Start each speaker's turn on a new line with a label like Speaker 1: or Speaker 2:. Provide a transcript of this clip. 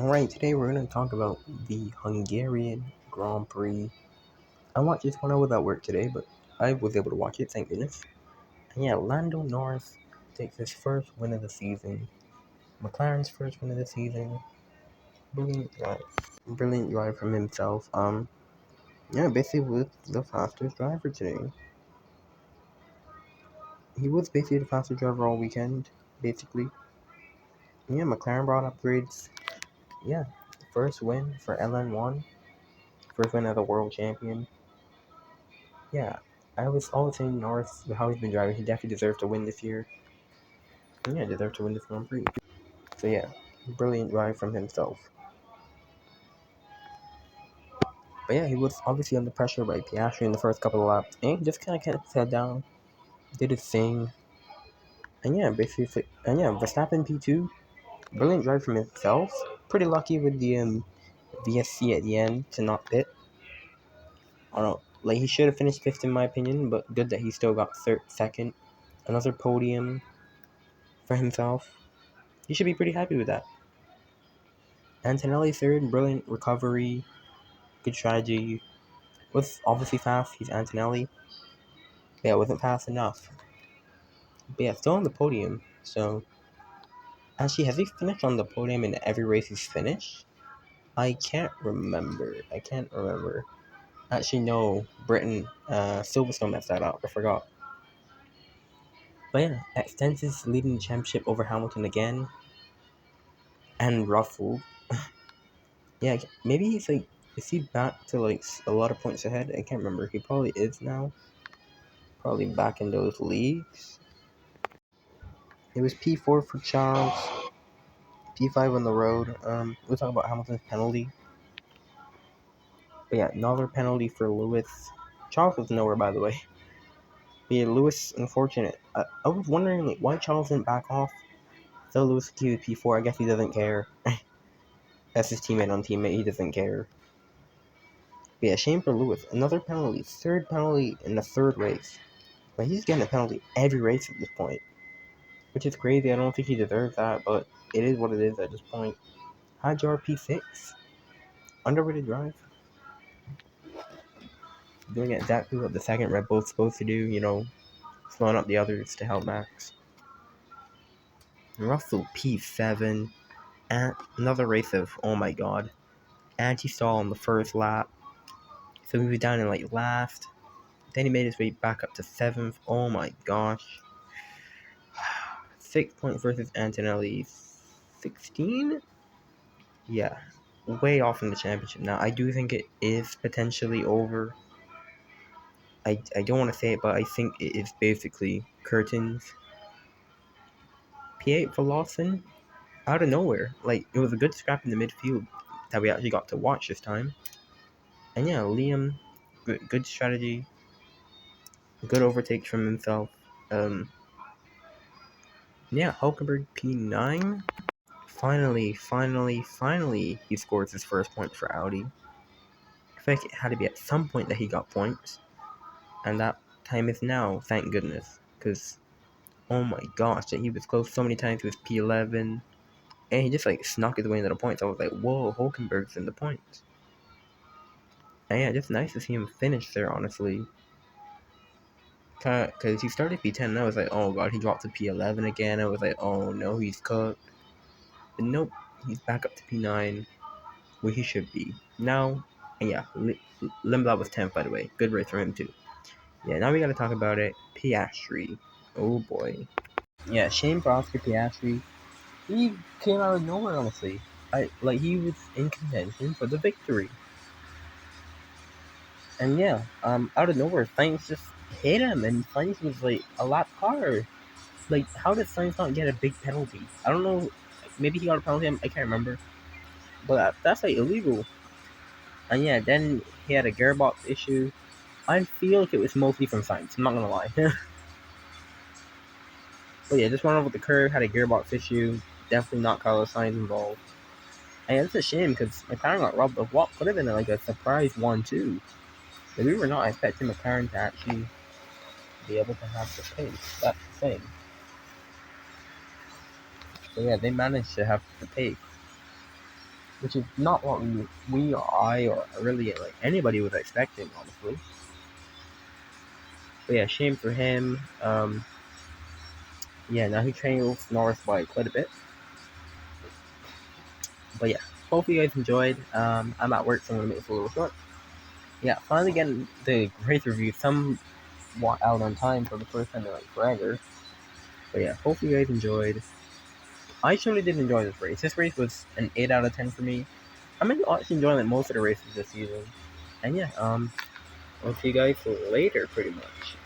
Speaker 1: Alright, today we're going to talk about the Hungarian Grand Prix. I watched this when I was at work today, but I was able to watch it, thank goodness. And yeah, Lando Norris takes his first win of the season. McLaren's first win of the season. Brilliant drive. Brilliant drive from himself. Yeah, basically was the fastest driver today. He was basically the fastest driver all weekend, basically. Yeah, McLaren brought upgrades. Yeah, first win for LN1. First win as a world champion. Yeah, I was always saying Norris, how he's been driving, he definitely deserves to win this year. And yeah, deserves to win this Grand Prix. So yeah, brilliant drive from himself. But yeah, he was obviously under pressure by Piastri in the first couple of laps. And he just kind of kept his head down, did his thing. And yeah, basically, and yeah, Verstappen P2, brilliant drive from himself. Pretty lucky with the VSC at the end to not pit. I don't know, like he should have finished fifth in my opinion, but good that he still got second. Another podium for himself. He should be pretty happy with that. Antonelli third, brilliant recovery, good strategy. Was obviously fast, he's Antonelli. But yeah, wasn't fast enough. But yeah, still on the podium. So, actually, has he finished on the podium in every race he's finished? I can't remember. Actually, no, Britain, Silverstone messed that up. I forgot. But yeah, Extensis leading the championship over Hamilton again. And Russell. Yeah, maybe he's like, is he back to like a lot of points ahead? I can't remember. He probably is now. Probably back in those leagues. It was P4 for Charles, P5 on the road. We'll talk about Hamilton's penalty. But yeah, another penalty for Lewis. Charles was nowhere, by the way. But yeah, Lewis, unfortunate. I was wondering like, why Charles didn't back off. So Lewis queued P4. I guess he doesn't care. That's his teammate on teammate. He doesn't care. But yeah, shame for Lewis. Another penalty. Third penalty in the third race. But he's getting a penalty every race at this point. Which is crazy. I don't think he deserves that, but it is what it is at this point. Hajar P6. Underrated drive. Doing exactly what the second Red Bull's supposed to do, slowing up the others to help Max. Russell P7. And another race of, oh my god, anti-stall on the first lap. So he was down in like last. Then he made his way back up to 7th. Oh my gosh. 6 point versus Antonelli. 16? Yeah. Way off in the championship. Now, I do think it is potentially over. I don't want to say it, but I think it is basically curtains. P8 for Lawson, out of nowhere. Like, it was a good scrap in the midfield that we actually got to watch this time. And yeah, Liam, good strategy. Good overtakes from himself. Yeah, Hulkenberg P9. Finally, he scores his first point for Audi. I feel like it had to be at some point that he got points. And that time is now, thank goodness. Because, oh my gosh, he was close so many times with P11. And he just like snuck his way into the points. I was like, whoa, Hulkenberg's in the points. And yeah, just nice to see him finish there, honestly. Because he started P10, and I was like, oh god, he dropped to P11 again. I was like, oh no, he's cooked. But nope, he's back up to P9, where he should be. Now, and yeah, Limblad was 10th, by the way. Good race for him, too. Yeah, now we gotta talk about it. Piastri. Oh boy. Yeah, shame for Oscar Piastri. He came out of nowhere, honestly. He was in contention for the victory. And yeah, out of nowhere, Sainz just hit him, and Sainz was like a lap car. Like, how did Sainz not get a big penalty? I don't know. Maybe he got a penalty. I can't remember. But that's like illegal. And yeah, then he had a gearbox issue. I feel like it was mostly from Sainz. I'm not gonna lie. But yeah, just went over the curve, had a gearbox issue. Definitely not Carlos Sainz involved. And it's a shame because McLaren got robbed of what could have been like a surprise 1-2. But we were not expecting McLaren to actually be able to have the pace. That's the thing. So yeah, they managed to have the pace. which is not what we or I or really like anybody was expecting, honestly. But yeah, shame for him. Yeah, now he trails Norris by quite a bit. But yeah, hopefully you guys enjoyed. I'm at work, so I'm gonna make this a little short. Yeah, finally getting the race review somewhat out on time for the first time in like forever. But yeah, hopefully you guys enjoyed. I truly did enjoy this race. This race was an 8 out of 10 for me. I'm actually enjoying like most of the races this season. And yeah, I'll see you guys later pretty much.